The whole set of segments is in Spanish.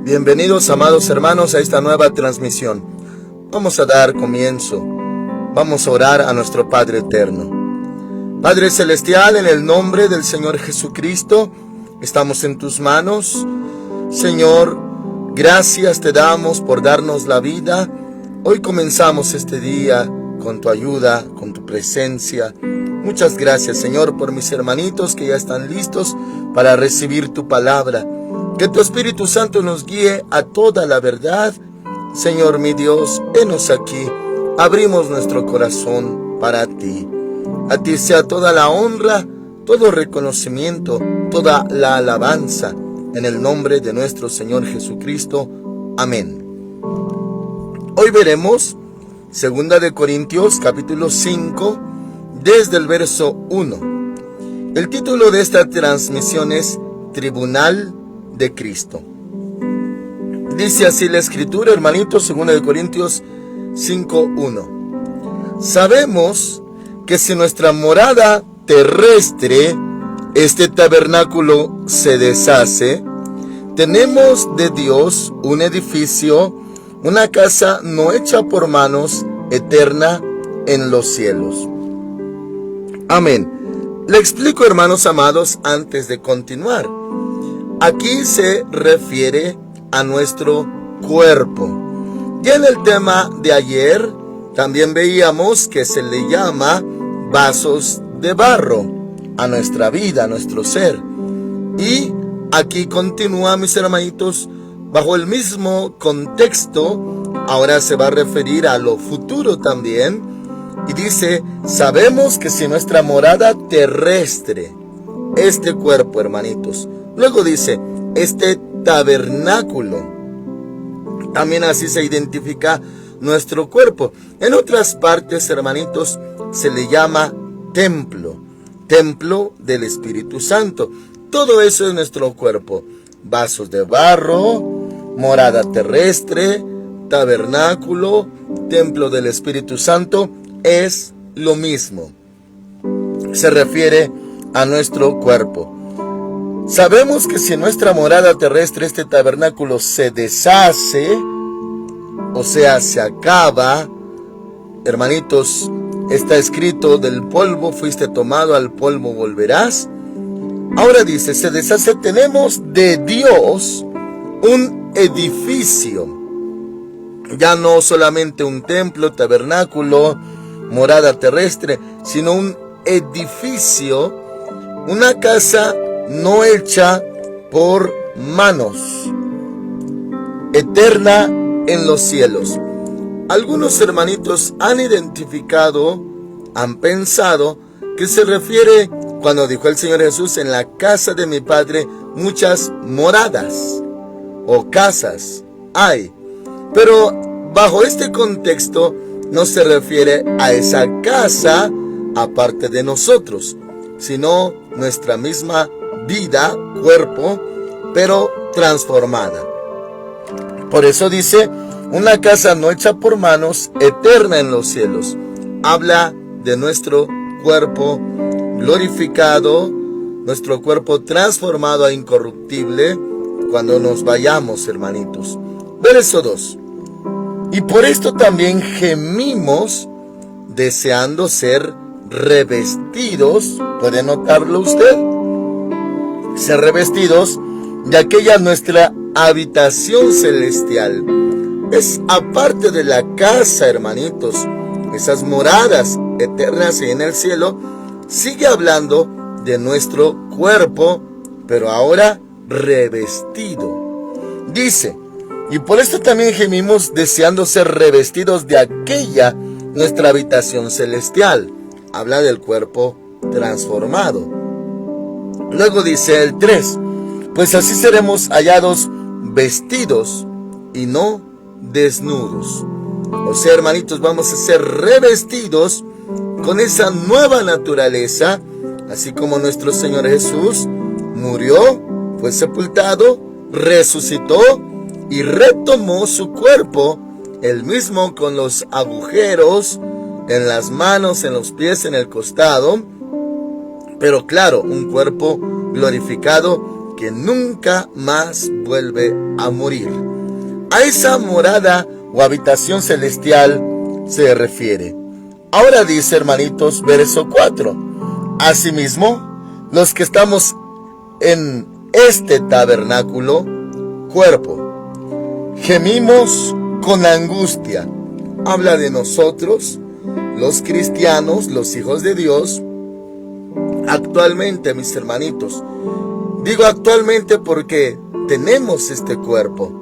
Bienvenidos, amados hermanos, a esta nueva transmisión. Vamos a dar comienzo. Vamos a orar a nuestro Padre eterno. Padre celestial, en el nombre del Señor Jesucristo, estamos en tus manos. Señor, gracias te damos por darnos la vida. Hoy comenzamos este día con tu ayuda, con tu presencia. Muchas gracias, Señor, por mis hermanitos que ya están listos para recibir tu palabra. Que tu Espíritu Santo nos guíe a toda la verdad. Señor mi Dios, henos aquí. Abrimos nuestro corazón para ti. A ti sea toda la honra, todo reconocimiento, toda la alabanza. En el nombre de nuestro Señor Jesucristo. Amén. Hoy veremos 2 de Corintios capítulo 5, desde el verso 1. El título de esta transmisión es Tribunal de Cristo. Dice así la Escritura, hermanitos, 2 de Corintios 5:1. Sabemos que si nuestra morada terrestre, este tabernáculo, se deshace, tenemos de Dios un edificio, una casa no hecha por manos, eterna en los cielos. Amén. Le explico, hermanos amados, antes de continuar. Aquí se refiere a nuestro cuerpo. Y en el tema de ayer también veíamos que se le llama vasos de barro a nuestra vida, a nuestro ser. Y aquí continúa, mis hermanitos, bajo el mismo contexto. Ahora se va a referir a lo futuro también. Y dice, sabemos que si nuestra morada terrestre, este cuerpo, hermanitos. Luego dice, este tabernáculo. También así se identifica nuestro cuerpo. En otras partes, hermanitos, se le llama templo. Templo del Espíritu Santo. Todo eso es nuestro cuerpo. Vasos de barro, morada terrestre, tabernáculo, templo del Espíritu Santo. Es lo mismo. Se refiere a nuestro cuerpo. Sabemos que si nuestra morada terrestre, este tabernáculo, se deshace, o sea, se acaba, hermanitos, está escrito, del polvo fuiste tomado, al polvo volverás. Ahora dice, se deshace, tenemos de Dios un edificio. Ya no solamente un templo, tabernáculo, morada terrestre, sino un edificio, una casa no hecha por manos, eterna en los cielos. Algunos hermanitos han identificado, han pensado que se refiere cuando dijo el Señor Jesús, en la casa de mi Padre muchas moradas o casas hay. Pero bajo este contexto no se refiere a esa casa aparte de nosotros, sino nuestra misma vida, cuerpo, pero transformada. Por eso dice, una casa no hecha por manos, eterna en los cielos. Habla de nuestro cuerpo glorificado, nuestro cuerpo transformado a incorruptible, cuando nos vayamos, hermanitos. Verso 2. Y por esto también gemimos, deseando ser revestidos. ¿Puede notarlo usted? Ser revestidos de aquella nuestra habitación celestial. Es aparte de la casa, hermanitos, esas moradas eternas en el cielo. Sigue hablando de nuestro cuerpo, pero ahora revestido. Dice, y por esto también gemimos deseando ser revestidos de aquella nuestra habitación celestial. Habla del cuerpo transformado. Luego dice el 3, pues así seremos hallados vestidos y no desnudos. O sea, hermanitos, vamos a ser revestidos con esa nueva naturaleza, así como nuestro Señor Jesús murió, fue sepultado, resucitó y retomó su cuerpo, el mismo con los agujeros en las manos, en los pies, en el costado, pero claro, un cuerpo glorificado que nunca más vuelve a morir. A esa morada o habitación celestial se refiere. Ahora dice, hermanitos, verso 4. Asimismo, los que estamos en este tabernáculo, cuerpo, gemimos con angustia. Habla de nosotros, los cristianos, los hijos de Dios, actualmente, mis hermanitos. Digo actualmente porque tenemos este cuerpo.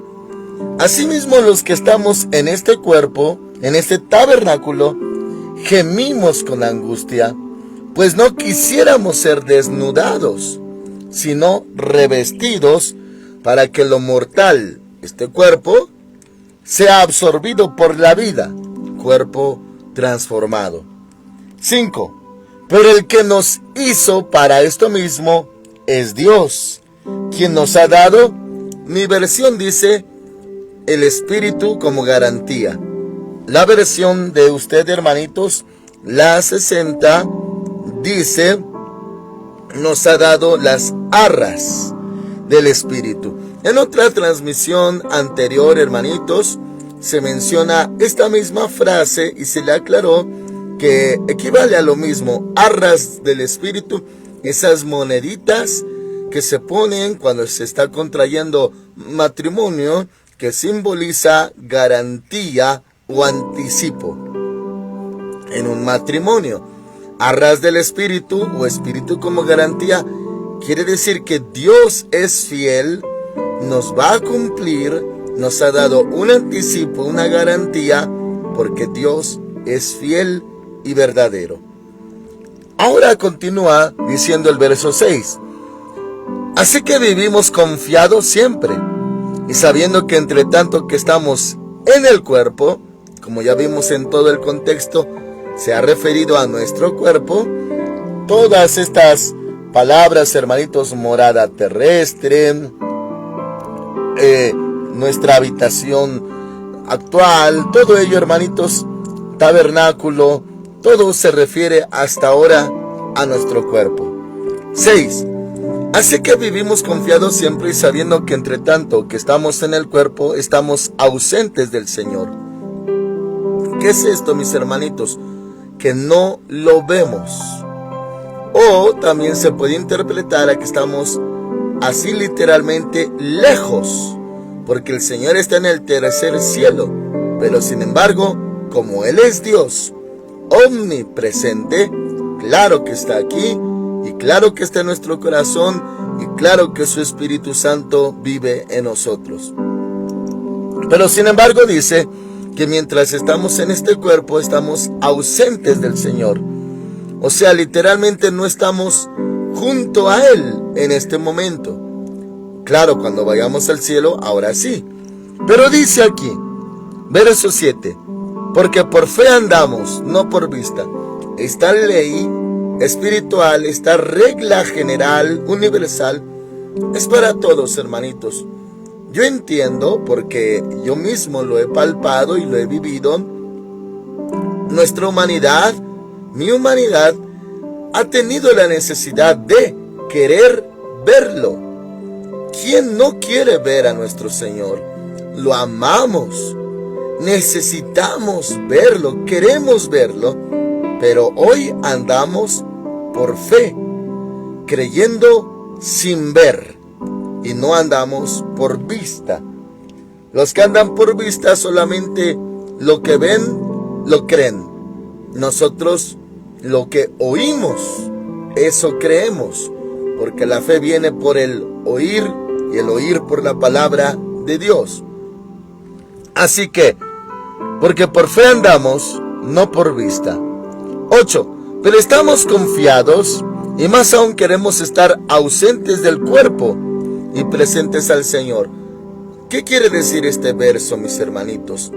Asimismo, los que estamos en este cuerpo, en este tabernáculo, gemimos con angustia, pues no quisiéramos ser desnudados, sino revestidos, para que lo mortal, este cuerpo, sea absorbido por la vida, cuerpo transformado. 5. Pero el que nos hizo para esto mismo es Dios, quien nos ha dado, mi versión dice, el Espíritu como garantía. La versión de usted, hermanitos, la 60, dice, nos ha dado las arras del Espíritu. En otra transmisión anterior, hermanitos, se menciona esta misma frase y se le aclaró que equivale a lo mismo, arras del Espíritu, esas moneditas que se ponen cuando se está contrayendo matrimonio, que simboliza garantía o anticipo en un matrimonio. Arras del Espíritu o Espíritu como garantía quiere decir que Dios es fiel, nos va a cumplir, nos ha dado un anticipo, una garantía, porque Dios es fiel y verdadero. Ahora continúa diciendo el verso 6. Así que vivimos confiados siempre, y sabiendo que entre tanto que estamos en el cuerpo, como ya vimos en todo el contexto, se ha referido a nuestro cuerpo, todas estas palabras, hermanitos, morada terrestre, nuestra habitación actual, todo ello, hermanitos, tabernáculo, todo se refiere hasta ahora a nuestro cuerpo. 6. Así que vivimos confiados siempre y sabiendo que entre tanto que estamos en el cuerpo, estamos ausentes del Señor. ¿Qué es esto, mis hermanitos? Que no lo vemos. O también se puede interpretar a que estamos así literalmente lejos, porque el Señor está en el tercer cielo, pero sin embargo, como Él es Dios omnipresente, claro que está aquí, y claro que está en nuestro corazón, y claro que su Espíritu Santo vive en nosotros. Pero sin embargo dice que mientras estamos en este cuerpo, estamos ausentes del Señor. O sea, literalmente no estamos junto a Él en este momento. Claro, cuando vayamos al cielo, ahora sí. Pero dice aquí, verso 7, porque por fe andamos, no por vista. Esta ley espiritual, esta regla general, universal, es para todos, hermanitos. Yo entiendo, porque yo mismo lo he palpado y lo he vivido, nuestra humanidad, mi humanidad, ha tenido la necesidad de querer verlo. ¿Quién no quiere ver a nuestro Señor? Lo amamos, necesitamos verlo, queremos verlo, pero hoy andamos por fe, creyendo sin ver, y no andamos por vista. Los que andan por vista solamente lo que ven, lo creen. Nosotros lo que oímos, eso creemos, porque la fe viene por el oír y el oír por la palabra de Dios. Así que, porque por fe andamos, no por vista. 8. Pero estamos confiados y más aún queremos estar ausentes del cuerpo y presentes al Señor. ¿Qué quiere decir este verso, mis hermanitos?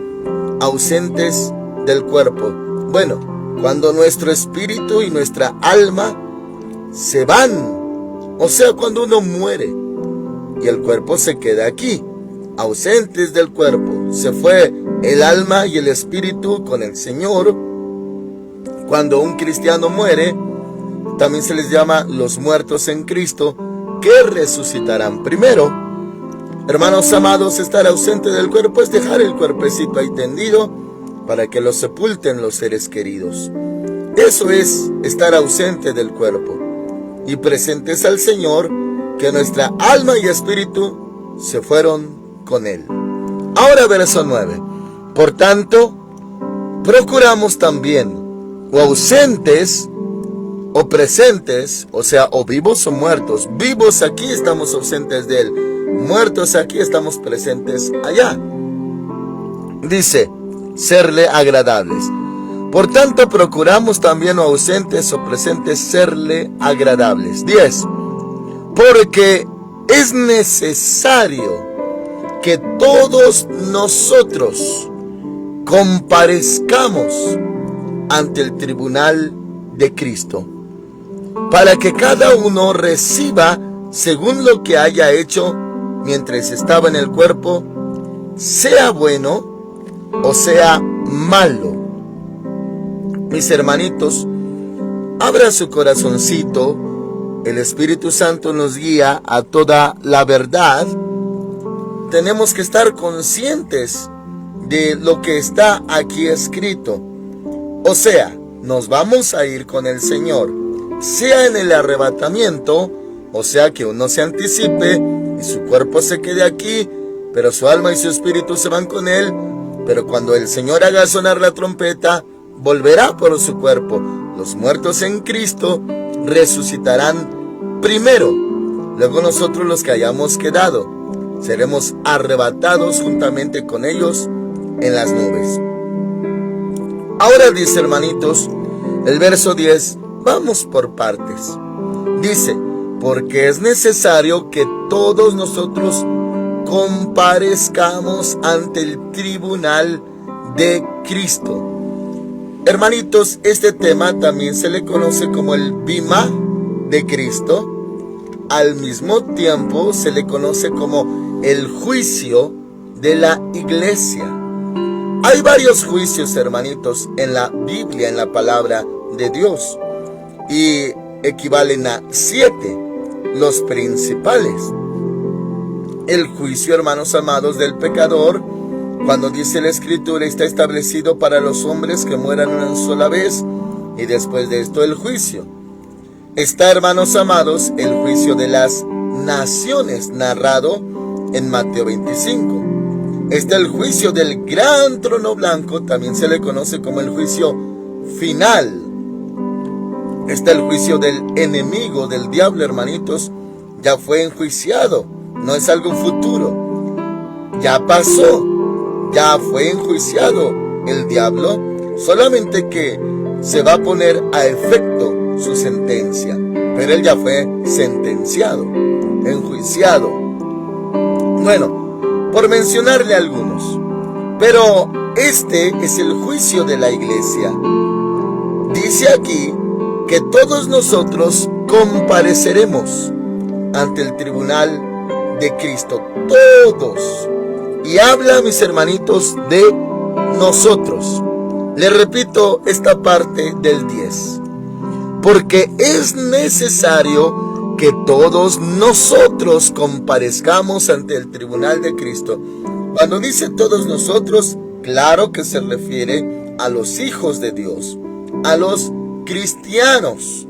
Ausentes del cuerpo. Bueno, cuando nuestro espíritu y nuestra alma se van, o sea, cuando uno muere y el cuerpo se queda aquí, ausentes del cuerpo, se fue el alma y el espíritu con el Señor. Cuando un cristiano muere, también se les llama los muertos en Cristo, que resucitarán primero. Hermanos amados, estar ausente del cuerpo es dejar el cuerpecito ahí tendido para que lo sepulten los seres queridos. Eso es estar ausente del cuerpo y presentes al Señor, que nuestra alma y espíritu se fueron con Él. Ahora verso 9. Por tanto, procuramos también, o ausentes o presentes, o sea, o vivos o muertos. Vivos aquí, estamos ausentes de Él. Muertos aquí, estamos presentes allá. Dice, serle agradables. Por tanto, procuramos también, o ausentes o presentes, serle agradables. 10. Porque es necesario que todos nosotros comparezcamos ante el tribunal de Cristo, para que cada uno reciba según lo que haya hecho mientras estaba en el cuerpo, sea bueno o sea malo. Mis hermanitos, abra su corazoncito. El Espíritu Santo nos guía a toda la verdad. Tenemos que estar conscientes de lo que está aquí escrito. O sea, nos vamos a ir con el Señor, sea en el arrebatamiento, o sea que uno se anticipe y su cuerpo se quede aquí, pero su alma y su espíritu se van con Él. Pero cuando el Señor haga sonar la trompeta, volverá por su cuerpo. Los muertos en Cristo resucitarán primero. Luego nosotros, los que hayamos quedado, seremos arrebatados juntamente con ellos en las nubes. Ahora dice, hermanitos, el verso 10, vamos por partes. Dice, porque es necesario que todos nosotros comparezcamos ante el tribunal de Cristo. Hermanitos, este tema también se le conoce como el bimá de Cristo. Al mismo tiempo se le conoce como el juicio de la iglesia. Hay varios juicios, hermanitos, en la Biblia, en la palabra de Dios, y equivalen a 7, los principales. El juicio, hermanos amados, del pecador, cuando dice la Escritura, está establecido para los hombres que mueran una sola vez, y después de esto el juicio. Está, hermanos amados, el juicio de las naciones, narrado en Mateo 25. Está el juicio del gran trono blanco, también se le conoce como el juicio final. Está el juicio del enemigo, del diablo, hermanitos, ya fue enjuiciado, no es algo futuro, ya pasó, ya fue enjuiciado el diablo, solamente que se va a poner a efecto su sentencia, pero él ya fue sentenciado, enjuiciado. Bueno, por mencionarle algunos, pero este es el juicio de la iglesia. Dice aquí que todos nosotros compareceremos ante el tribunal de Cristo, todos. Y habla, mis hermanitos, de nosotros. Le repito esta parte del 10. Porque es necesario que todos nosotros comparezcamos ante el tribunal de Cristo. Cuando dice todos nosotros, claro que se refiere a los hijos de Dios, a los cristianos,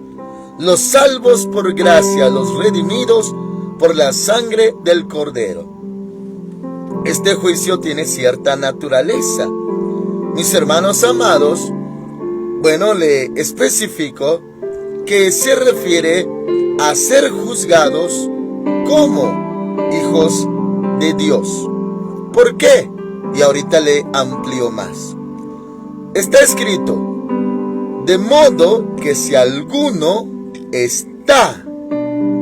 los salvos por gracia, los redimidos por la sangre del Cordero. Este juicio tiene cierta naturaleza. Mis hermanos amados, bueno, le especifico que se refiere a ser juzgados como hijos de Dios. ¿Por qué? Y ahorita le amplío más. Está escrito, de modo que si alguno está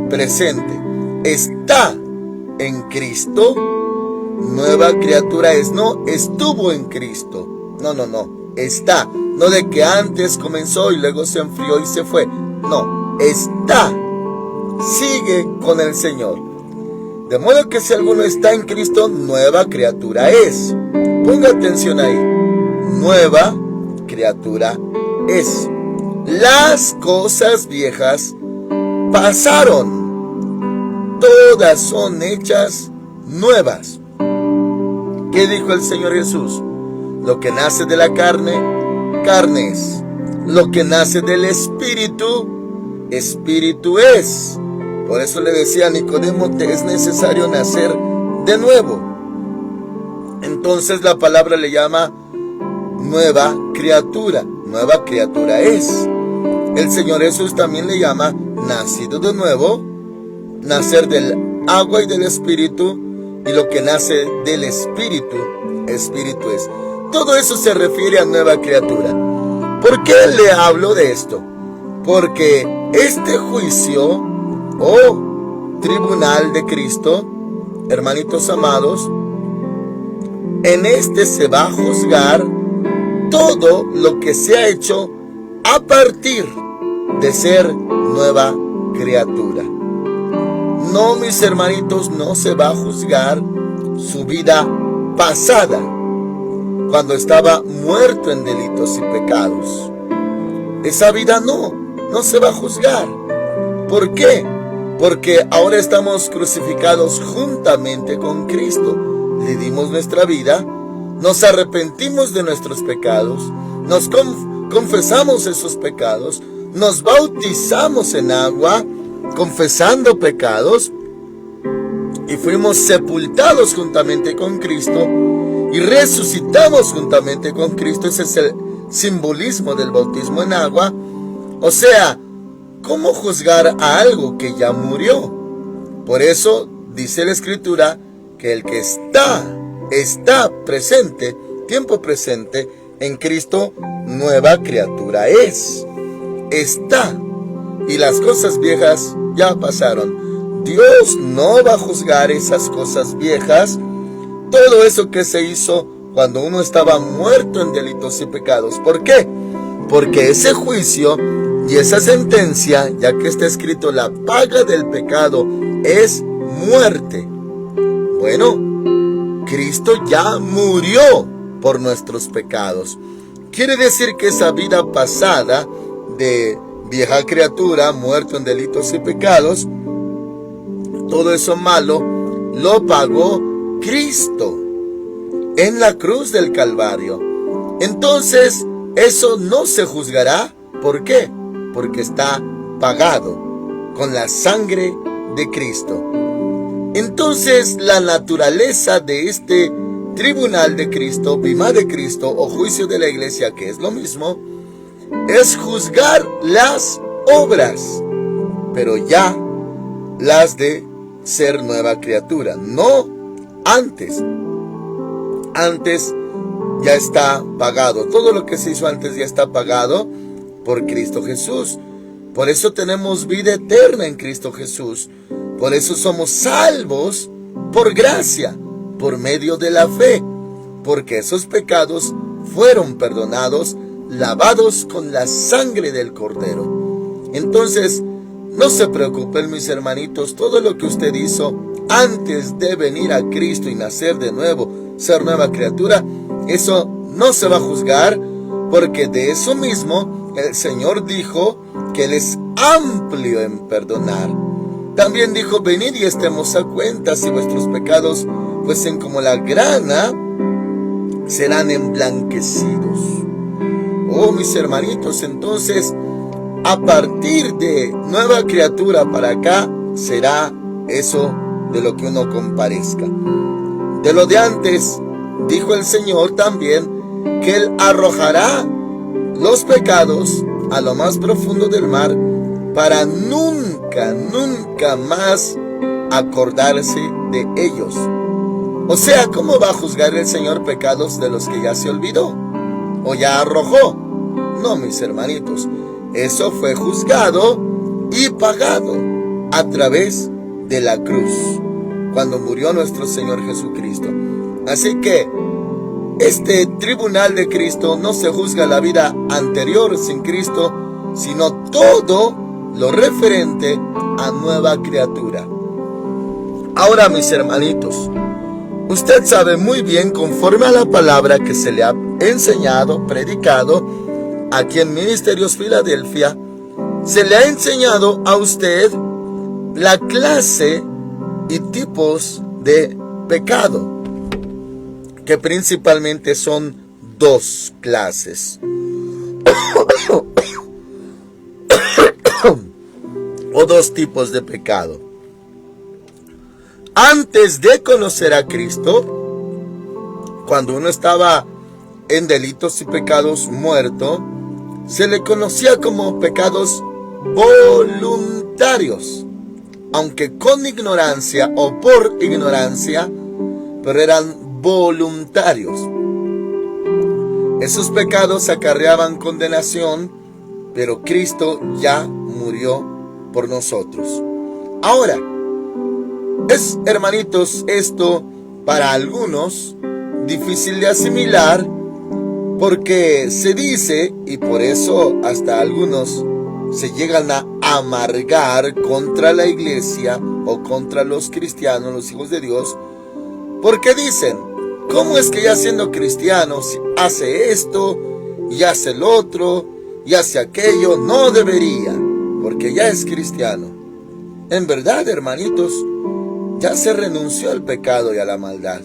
presente, está en Cristo, nueva criatura es, no estuvo en Cristo, no, está, no de que antes comenzó y luego se enfrió y se fue, no, está, sigue con el Señor. De modo que si alguno está en Cristo, nueva criatura es. Ponga atención ahí, nueva criatura es. Las cosas viejas pasaron. todas son hechas nuevas. ¿Qué dijo el Señor Jesús? Lo que nace de la carne, carne es. Lo que nace del Espíritu, Espíritu es. Por eso le decía a Nicodemo, te es necesario nacer de nuevo. Entonces la palabra le llama nueva criatura. Nueva criatura es. El Señor Jesús también le llama nacido de nuevo, nacer del agua y del Espíritu, y lo que nace del Espíritu, Espíritu es. Todo eso se refiere a nueva criatura. ¿Por qué le hablo de esto? Porque este juicio o tribunal de Cristo, hermanitos amados, en este se va a juzgar todo lo que se ha hecho a partir de ser nueva criatura. No, mis hermanitos, no se va a juzgar su vida pasada, cuando estaba muerto en delitos y pecados. Esa vida no se va a juzgar. ¿Por qué? Porque ahora estamos crucificados juntamente con Cristo. Le dimos nuestra vida, nos arrepentimos de nuestros pecados, nos confesamos esos pecados, nos bautizamos en agua, confesando pecados, y fuimos sepultados juntamente con Cristo y resucitamos juntamente con Cristo. Ese es el simbolismo del bautismo en agua. O sea, ¿cómo juzgar a algo que ya murió? Por eso dice la Escritura que el que está presente, tiempo presente en Cristo, nueva criatura es. Está. Y las cosas viejas ya pasaron. Dios no va a juzgar esas cosas viejas. Todo eso que se hizo cuando uno estaba muerto en delitos y pecados. ¿Por qué? Porque ese juicio y esa sentencia, ya que está escrito, la paga del pecado es muerte. Bueno, Cristo ya murió por nuestros pecados. Quiere decir que esa vida pasada de vieja criatura, muerto en delitos y pecados, todo eso malo lo pagó Cristo en la cruz del Calvario. Entonces, eso no se juzgará. ¿Por qué? Porque está pagado con la sangre de Cristo. Entonces, la naturaleza de este tribunal de Cristo, bimá de Cristo o juicio de la iglesia, que es lo mismo, es juzgar las obras, pero ya las de ser nueva criatura, no antes. Antes ya está pagado. Todo lo que se hizo antes ya está pagado por Cristo Jesús. Por eso tenemos vida eterna en Cristo Jesús. Por eso somos salvos por gracia, por medio de la fe, porque esos pecados fueron perdonados, lavados con la sangre del Cordero. Entonces, no se preocupen, mis hermanitos, todo lo que usted hizo antes de venir a Cristo y nacer de nuevo, ser nueva criatura, eso no se va a juzgar, porque de eso mismo el Señor dijo que Él es amplio en perdonar. También dijo, venid y estemos a cuenta, si vuestros pecados fuesen como la grana, serán emblanquecidos. Oh, mis hermanitos, entonces, a partir de nueva criatura para acá, será eso de lo que uno comparezca. De lo de antes, dijo el Señor también, que Él arrojará los pecados a lo más profundo del mar, para nunca más acordarse de ellos. O sea, ¿cómo va a juzgar el Señor pecados de los que ya se olvidó o ya arrojó? No, mis hermanitos, eso fue juzgado y pagado a través de la cruz, cuando murió nuestro Señor Jesucristo. Así que este tribunal de Cristo no se juzga la vida anterior sin Cristo, sino todo lo referente a nueva criatura. Ahora, mis hermanitos, usted sabe muy bien, conforme a la palabra que se le ha enseñado, predicado, aquí en Ministerios Filadelfia, se le ha enseñado a usted la clase y tipos de pecado, que principalmente son dos clases o dos tipos de pecado. Antes de conocer a Cristo, cuando uno estaba en delitos y pecados muerto, se le conocía como pecados voluntarios, aunque con ignorancia o por ignorancia, pero eran voluntarios. Esos pecados acarreaban condenación, pero Cristo ya murió por nosotros. Ahora, es, hermanitos, esto para algunos difícil de asimilar, porque se dice, y por eso hasta algunos se llegan a amargar contra la iglesia o contra los cristianos, los hijos de Dios, porque dicen, ¿cómo es que ya siendo cristiano hace esto y hace el otro y hace aquello? No debería, porque ya es cristiano. En verdad, hermanitos, ya se renunció al pecado y a la maldad,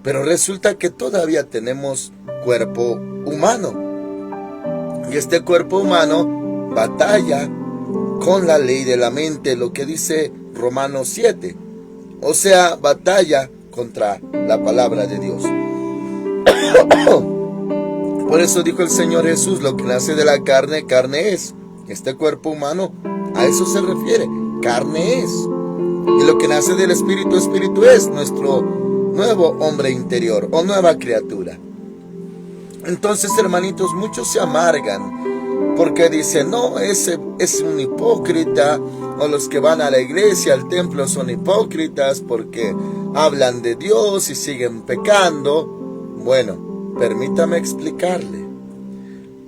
pero resulta que todavía tenemos cuerpo humano, y este cuerpo humano batalla con la ley de la mente, lo que dice Romanos 7, o sea, batalla contra la palabra de Dios. Por eso dijo el Señor Jesús, lo que nace de la carne, carne es. Este cuerpo humano a eso se refiere, carne es. Y lo que nace del Espíritu, Espíritu es, nuestro nuevo hombre interior o nueva criatura. Entonces, hermanitos, muchos se amargan porque dicen, no, ese es un hipócrita, o los que van a la iglesia, al templo, son hipócritas porque hablan de Dios y siguen pecando. Bueno, permítame explicarle.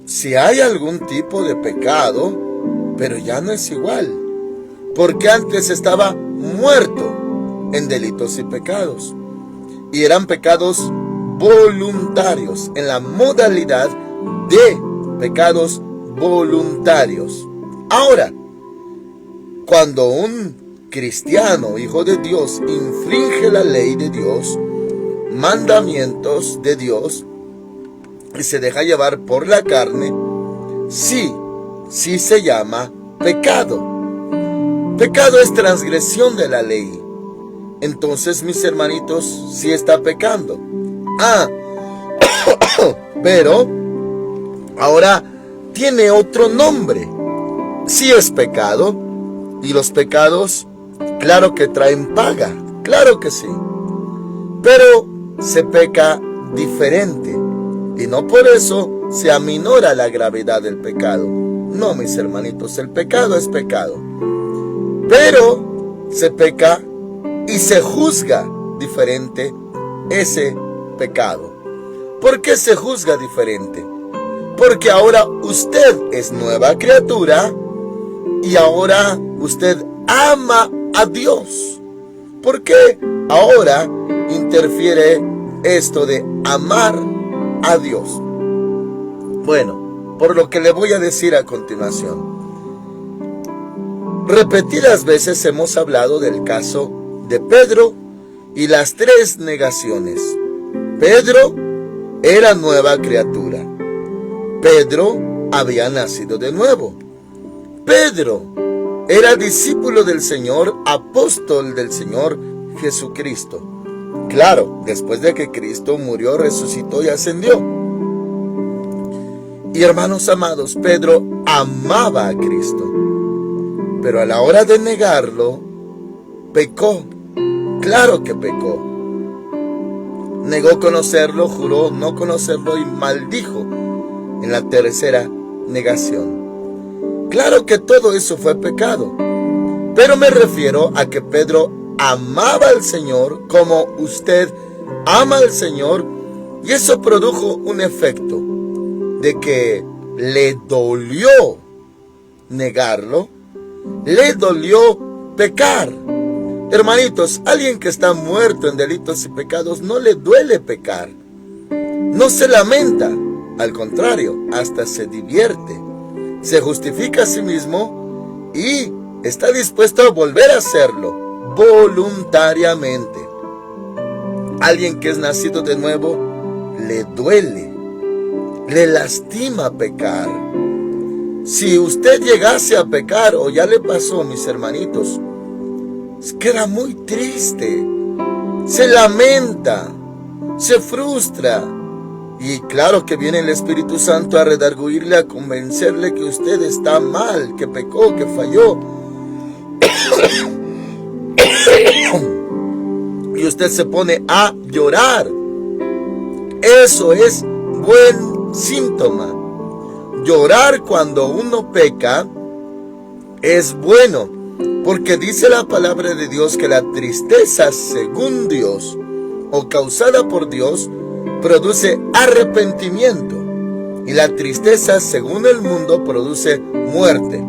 Si hay algún tipo de pecado, pero ya no es igual, porque antes estaba muerto en delitos y pecados, y eran pecados voluntarios, en la modalidad de pecados voluntarios. Ahora, cuando un cristiano, hijo de Dios, infringe la ley de Dios, mandamientos de Dios, y se deja llevar por la carne, sí se llama pecado. Pecado es transgresión de la ley. Entonces, mis hermanitos, sí está pecando. Pero ahora tiene otro nombre. Sí es pecado, y los pecados, claro que traen paga, claro que sí, pero se peca diferente, y no por eso se aminora la gravedad del pecado. No, mis hermanitos, el pecado es pecado, pero se peca y se juzga diferente ese pecado. ¿Por qué se juzga diferente? Porque ahora usted es nueva criatura y ahora usted ama a Dios. ¿Por qué ahora interfiere esto de amar a Dios? Bueno, por lo que le voy a decir a continuación. Repetidas veces hemos hablado del caso de Pedro y las 3 negaciones. Pedro era nueva criatura. Pedro había nacido de nuevo. Pedro era discípulo del Señor, apóstol del Señor Jesucristo. Claro, después de que Cristo murió, resucitó y ascendió. Y hermanos amados, Pedro amaba a Cristo, pero a la hora de negarlo, pecó. Claro que pecó. Negó conocerlo, juró no conocerlo y maldijo en la 3ª negación. Claro que todo eso fue pecado, pero me refiero a que Pedro amaba al Señor como usted ama al Señor, y eso produjo un efecto de que le dolió negarlo, le dolió pecar. Hermanitos, alguien que está muerto en delitos y pecados no le duele pecar, no se lamenta, al contrario, hasta se divierte, se justifica a sí mismo y está dispuesto a volver a hacerlo involuntariamente. Alguien que es nacido de nuevo, le duele, le lastima pecar. Si usted llegase a pecar, o ya le pasó, mis hermanitos, queda muy triste, se lamenta, se frustra. Y claro que viene el Espíritu Santo a redarguirle, a convencerle que usted está mal, que pecó, que falló. Y usted se pone a llorar. Eso es buen síntoma. Llorar cuando uno peca es bueno, porque dice la palabra de Dios que la tristeza según Dios o causada por Dios produce arrepentimiento, y la tristeza según el mundo produce muerte,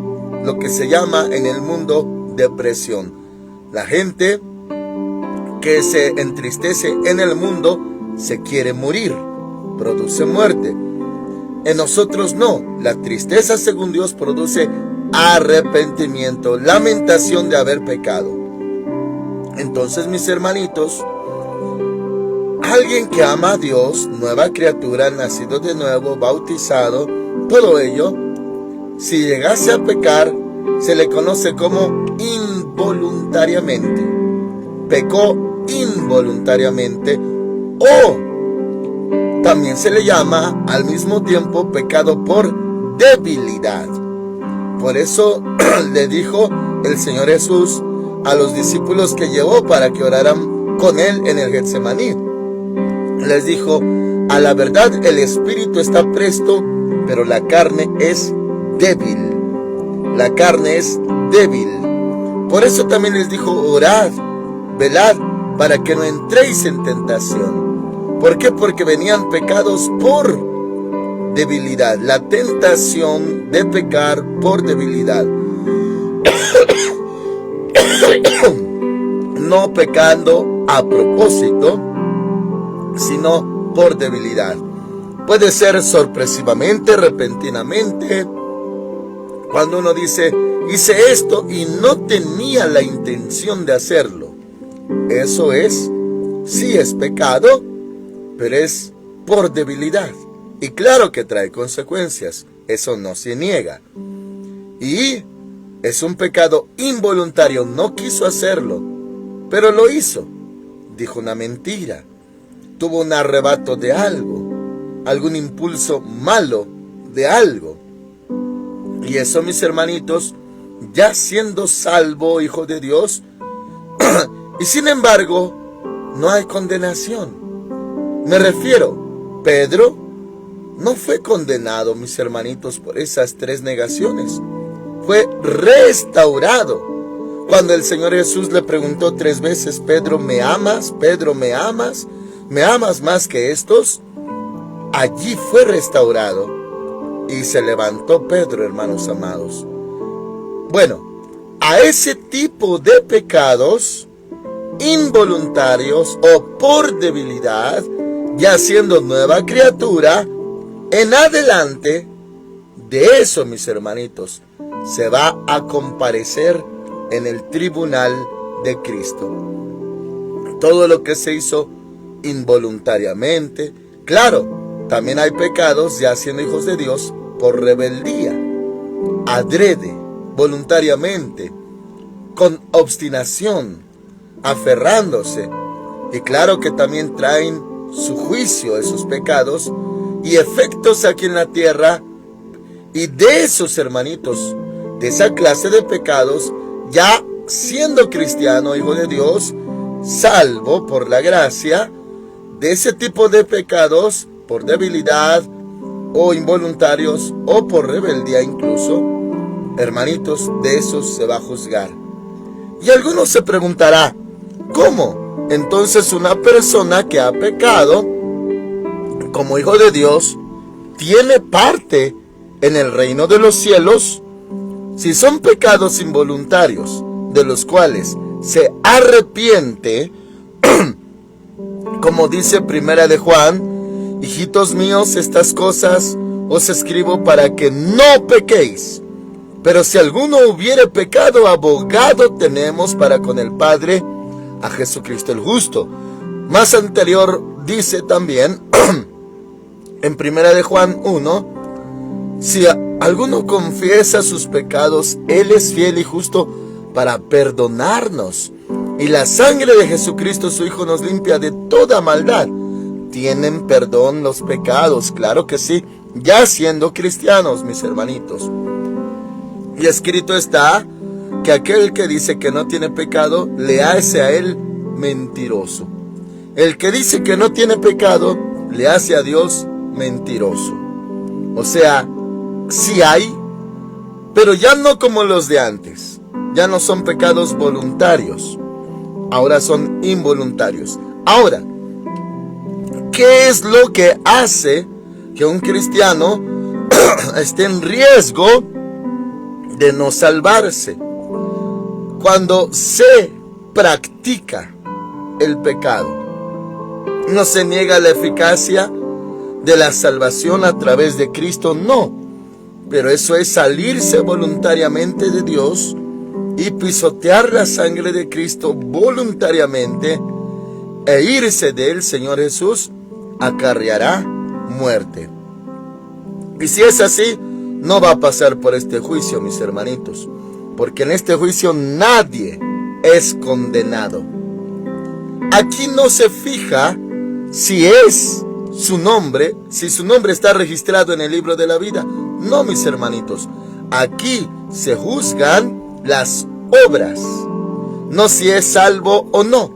lo que se llama en el mundo depresión. La gente que se entristece en el mundo se quiere morir, produce muerte. En nosotros no, la tristeza según Dios produce arrepentimiento, lamentación de haber pecado. Entonces, mis hermanitos, alguien que ama a Dios, nueva criatura, nacido de nuevo, bautizado, todo ello, si llegase a pecar, se le conoce como involuntariamente. Pecó involuntariamente, o también se le llama al mismo tiempo pecado por debilidad. Por eso le dijo el Señor Jesús a los discípulos que llevó para que oraran con él en el Getsemaní. Les dijo: a la verdad el espíritu está presto, pero la carne es débil. La carne es débil. Por eso también les dijo: orad, velad, para que no entréis en tentación. ¿Por qué? Porque venían pecados por debilidad. La tentación de pecar por debilidad. No pecando a propósito, sino por debilidad. Puede ser sorpresivamente, repentinamente, cuando uno dice: hice esto y no tenía la intención de hacerlo. Eso es, sí es pecado, pero es por debilidad. Y claro que trae consecuencias, eso no se niega. Y es un pecado involuntario, no quiso hacerlo, pero lo hizo. Dijo una mentira, tuvo un arrebato de algo, algún impulso malo de algo. Y eso, mis hermanitos, ya siendo salvo, hijo de Dios, y sin embargo, no hay condenación. Me refiero, Pedro no fue condenado, mis hermanitos, por esas 3 negaciones. Fue restaurado. Cuando el Señor Jesús le preguntó 3 veces: Pedro, ¿me amas? Pedro, ¿me amas? ¿Me amas más que estos? Allí fue restaurado y se levantó Pedro, hermanos amados. Bueno, a ese tipo de pecados involuntarios o por debilidad, ya siendo nueva criatura, en adelante, de eso, mis hermanitos, se va a comparecer en el tribunal de Cristo. Todo lo que se hizo involuntariamente. Claro, también hay pecados, ya siendo hijos de Dios, por rebeldía, adrede, voluntariamente, con obstinación, aferrándose. Y claro que también traen su juicio esos pecados y efectos aquí en la tierra. Y de esos, hermanitos, de esa clase de pecados, ya siendo cristiano, hijo de Dios, salvo por la gracia, de ese tipo de pecados, por debilidad o involuntarios o por rebeldía incluso, hermanitos, de esos se va a juzgar. Y algunos se preguntará: ¿cómo? Entonces una persona que ha pecado como hijo de Dios tiene parte en el reino de los cielos. Si son pecados involuntarios de los cuales se arrepiente, como dice Primera de Juan: hijitos míos, estas cosas os escribo para que no pequéis. Pero si alguno hubiere pecado, abogado tenemos para con el Padre, a Jesucristo el justo. Más anterior dice también, en 1 de Juan 1, si alguno confiesa sus pecados, Él es fiel y justo para perdonarnos. Y la sangre de Jesucristo, su Hijo, nos limpia de toda maldad. ¿Tienen perdón los pecados? Claro que sí, ya siendo cristianos, mis hermanitos. Y escrito está que aquel que dice que no tiene pecado, le hace a él mentiroso. El que dice que no tiene pecado, le hace a Dios mentiroso. O sea, sí hay, pero ya no como los de antes. Ya no son pecados voluntarios, ahora son involuntarios. Ahora, ¿qué es lo que hace que un cristiano esté en riesgo de no salvarse? Cuando se practica el pecado. No se niega la eficacia de la salvación a través de Cristo, no. Pero eso es salirse voluntariamente de Dios y pisotear la sangre de Cristo voluntariamente e irse del Señor Jesús acarreará muerte. Y si es así, no va a pasar por este juicio, mis hermanitos, porque en este juicio nadie es condenado. Aquí no se fija si es su nombre, si su nombre está registrado en el libro de la vida. No, mis hermanitos, aquí se juzgan las obras, no si es salvo o no.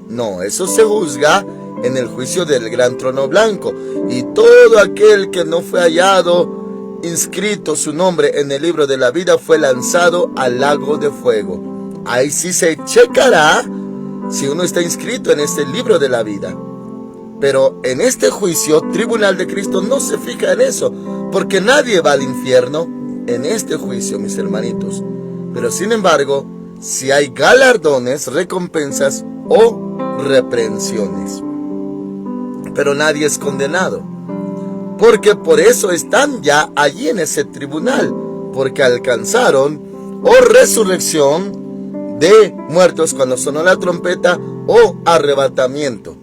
No, eso se juzga en el juicio del gran trono blanco. Y todo aquel que no fue hallado inscrito su nombre en el libro de la vida fue lanzado al lago de fuego. Ahí sí se checará si uno está inscrito en este libro de la vida. Pero en este juicio, tribunal de Cristo, no se fija en eso, porque nadie va al infierno en este juicio, mis hermanitos. Pero sin embargo, si hay galardones, recompensas o reprensiones. Pero nadie es condenado, porque por eso están ya allí en ese tribunal, porque alcanzaron o resurrección de muertos cuando sonó la trompeta o arrebatamiento.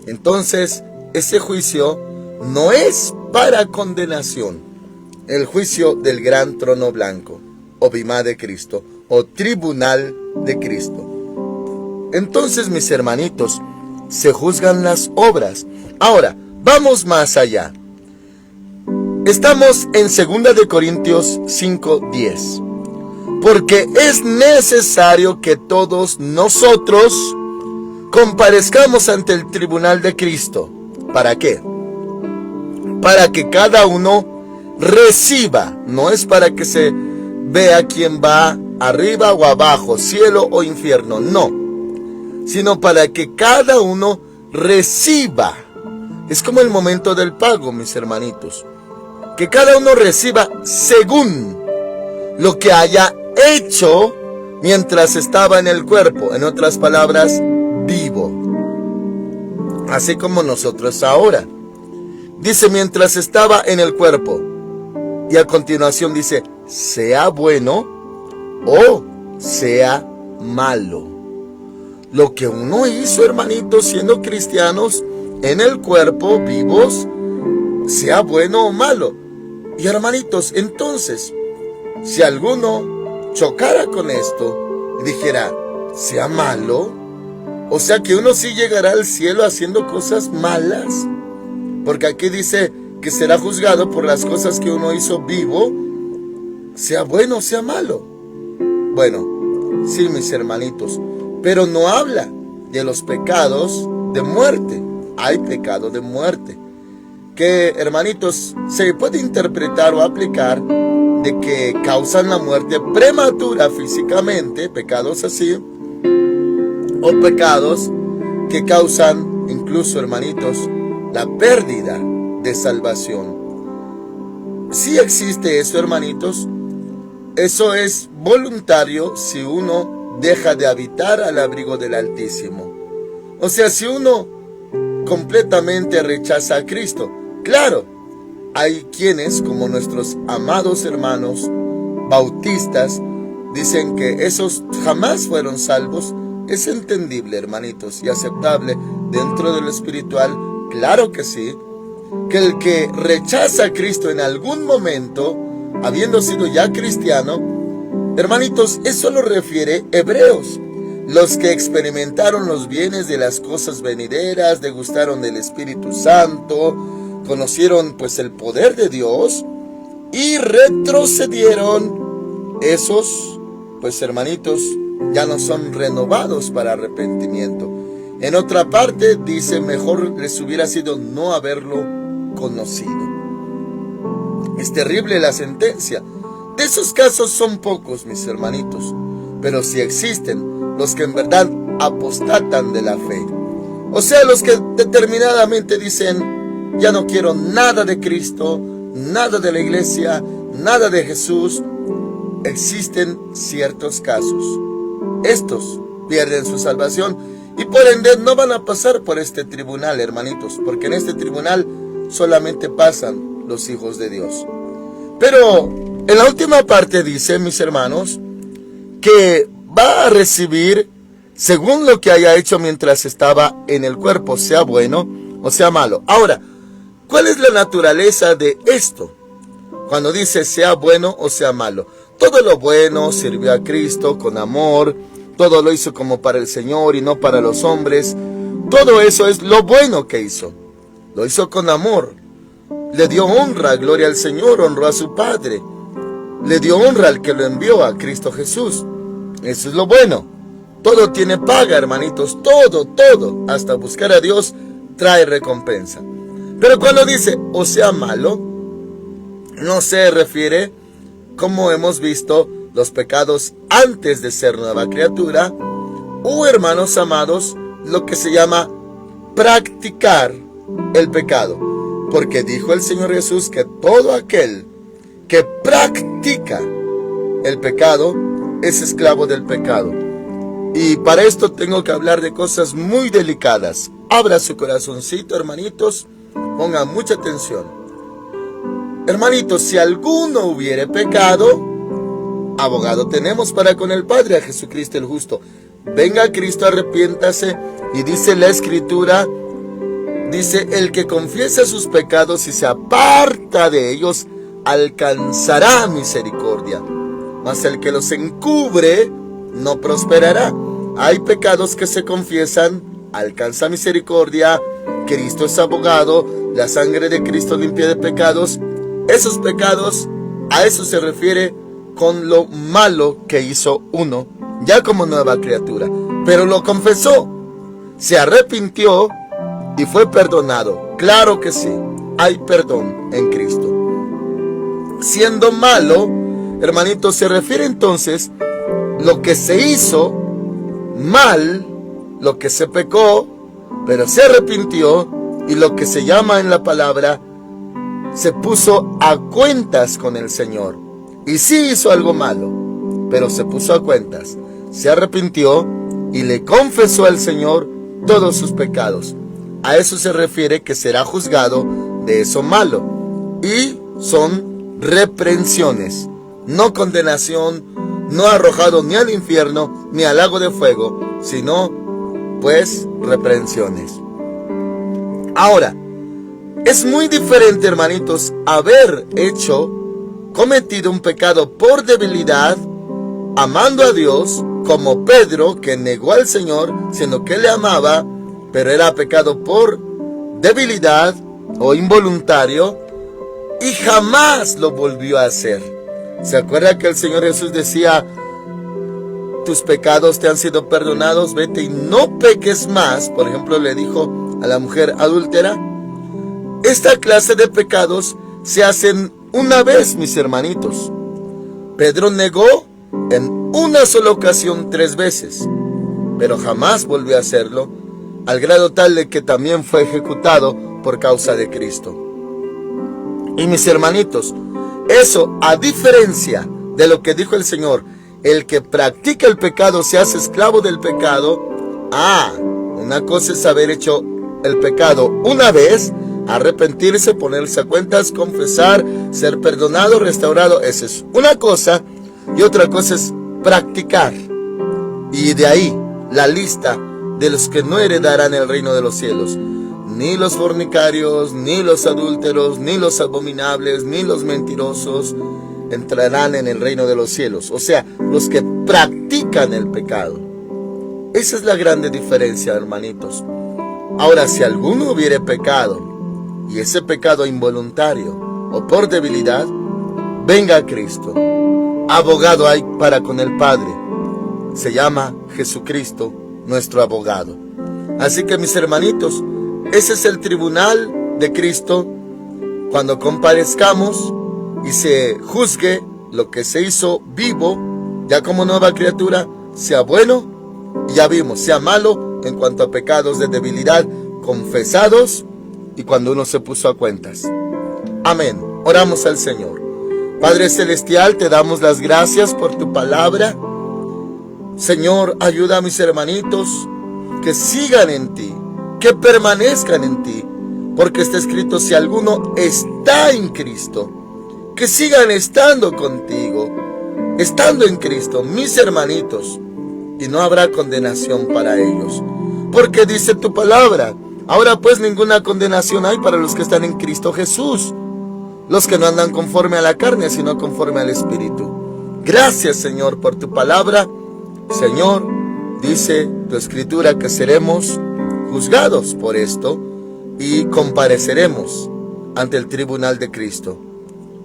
Entonces, ese juicio no es para condenación. El juicio del gran trono blanco, o bimá de Cristo, o tribunal de Cristo. Entonces, mis hermanitos, se juzgan las obras. Ahora, vamos más allá. Estamos en 2 de Corintios 5:10. Porque es necesario que todos nosotros comparezcamos ante el tribunal de Cristo. ¿Para qué? Para que cada uno reciba. No es para que se vea quién va arriba o abajo, cielo o infierno, no. Sino para que cada uno reciba. Es como el momento del pago, mis hermanitos. Que cada uno reciba según lo que haya hecho mientras estaba en el cuerpo. En otras palabras, vivo. Así como nosotros ahora. Dice mientras estaba en el cuerpo. Y a continuación dice, sea bueno o sea malo. Lo que uno hizo, hermanitos, siendo cristianos, en el cuerpo, vivos, sea bueno o malo. Y hermanitos, entonces, si alguno chocara con esto y dijera, sea malo, o sea que uno sí llegará al cielo haciendo cosas malas, porque aquí dice que será juzgado por las cosas que uno hizo vivo, sea bueno o sea malo. Bueno, sí, mis hermanitos, pero no habla de los pecados de muerte. Hay pecado de muerte, que, hermanitos, se puede interpretar o aplicar de que causan la muerte prematura físicamente, pecados así, o pecados que causan incluso, hermanitos, la pérdida de salvación. Sí existe eso, hermanitos. Eso es voluntario si uno deja de habitar al abrigo del Altísimo. O sea, si uno completamente rechaza a Cristo. Claro, hay quienes, como nuestros amados hermanos bautistas dicen que esos jamás fueron salvos, es entendible, hermanitos, y aceptable dentro de lo espiritual. Claro que sí, que el que rechaza a Cristo en algún momento, habiendo sido ya cristiano, hermanitos, eso lo refiere Hebreos. Los que experimentaron los bienes de las cosas venideras, degustaron del Espíritu Santo, conocieron pues el poder de Dios y retrocedieron, esos pues hermanitos ya no son renovados para arrepentimiento. En otra parte dice, mejor les hubiera sido no haberlo conocido. Es terrible la sentencia. De esos casos son pocos, mis hermanitos, pero sí existen los que en verdad apostatan de la fe. O sea, los que determinadamente dicen, ya no quiero nada de Cristo, nada de la iglesia, nada de Jesús. Existen ciertos casos. Estos pierden su salvación y por ende no van a pasar por este tribunal, hermanitos, porque en este tribunal solamente pasan los hijos de Dios. Pero en la última parte dice, mis hermanos, que va a recibir según lo que haya hecho mientras estaba en el cuerpo, sea bueno o sea malo. Ahora, ¿cuál es la naturaleza de esto? Cuando dice sea bueno o sea malo. Todo lo bueno sirvió a Cristo con amor, todo lo hizo como para el Señor y no para los hombres. Todo eso es lo bueno que hizo. Lo hizo con amor. Le dio honra, gloria al Señor, honró a su Padre. Le dio honra al que lo envió, a Cristo Jesús. Eso es lo bueno. Todo tiene paga, hermanitos. Todo, hasta buscar a Dios trae recompensa. Pero cuando dice, o sea malo, no se refiere, como hemos visto, los pecados antes de ser nueva criatura, o, hermanos amados, lo que se llama practicar el pecado. Porque dijo el Señor Jesús que todo aquel que practica el pecado es esclavo del pecado. Y para esto tengo que hablar de cosas muy delicadas. Abra su corazoncito, hermanitos, pongan mucha atención. Hermanitos, si alguno hubiere pecado, abogado tenemos para con el Padre, a Jesucristo el justo. Venga a Cristo, arrepiéntase, y dice la Escritura, dice, el que confiesa sus pecados y se aparta de ellos, alcanzará misericordia. Mas el que los encubre, no prosperará. Hay pecados que se confiesan, alcanza misericordia, Cristo es abogado, la sangre de Cristo limpia de pecados. Esos pecados, a eso se refiere con lo malo que hizo uno, ya como nueva criatura. Pero lo confesó, se arrepintió y fue perdonado. Claro que sí, hay perdón en Cristo. Siendo malo, hermanitos, se refiere entonces lo que se hizo mal, lo que se pecó, pero se arrepintió, y lo que se llama en la palabra, se puso a cuentas con el Señor. Y sí hizo algo malo, pero se puso a cuentas, se arrepintió y le confesó al Señor todos sus pecados. A eso se refiere que será juzgado de eso malo. Y son reprensiones, no condenación, no arrojado ni al infierno ni al lago de fuego, sino pues reprensiones. Ahora, es muy diferente, hermanitos, haber cometido un pecado por debilidad, amando a Dios, como Pedro, que negó al Señor, siendo que le amaba, pero era pecado por debilidad o involuntario, y jamás lo volvió a hacer. ¿Se acuerda que el Señor Jesús decía, tus pecados te han sido perdonados, vete y no peques más? Por ejemplo, le dijo a la mujer adúltera. Esta clase de pecados se hacen una vez, mis hermanitos. Pedro negó en una sola ocasión 3 veces, pero jamás volvió a hacerlo, al grado tal de que también fue ejecutado por causa de Cristo. Y mis hermanitos, eso, a diferencia de lo que dijo el Señor, el que practica el pecado se hace esclavo del pecado. Una cosa es haber hecho el pecado una vez, arrepentirse, ponerse a cuentas, confesar, ser perdonado, restaurado. Esa es una cosa. y otra cosa es practicar. Y de ahí la lista de los que no heredarán el reino de los cielos: ni los fornicarios, ni los adúlteros, ni los abominables, ni los mentirosos entrarán en el reino de los cielos. O sea, los que practican el pecado. Esa es la grande diferencia, hermanitos. Ahora, si alguno hubiere pecado, y ese pecado involuntario o por debilidad, venga a Cristo. Abogado hay para con el Padre. Se llama Jesucristo, nuestro abogado. Así que, mis hermanitos, ese es el tribunal de Cristo cuando comparezcamos y se juzgue lo que se hizo vivo, ya como nueva criatura, sea bueno, y ya vimos, sea malo en cuanto a pecados de debilidad confesados y cuando uno se puso a cuentas. Amén. Oramos al Señor. Padre Celestial, te damos las gracias por tu palabra. Señor, ayuda a mis hermanitos que sigan en ti, que permanezcan en ti, porque está escrito: si alguno está en Cristo, que sigan estando contigo, estando en Cristo, mis hermanitos, y no habrá condenación para ellos, porque dice tu palabra: ahora pues ninguna condenación hay para los que están en Cristo Jesús, los que no andan conforme a la carne, sino conforme al Espíritu. Gracias, Señor, por tu palabra. Señor, dice tu escritura que seremos juzgados por esto y compareceremos ante el tribunal de Cristo.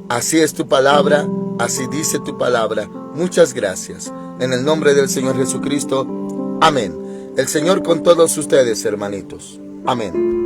Así es tu palabra, así dice tu palabra. Muchas gracias. En el nombre del Señor Jesucristo. Amén. El Señor con todos ustedes, hermanitos. Amén.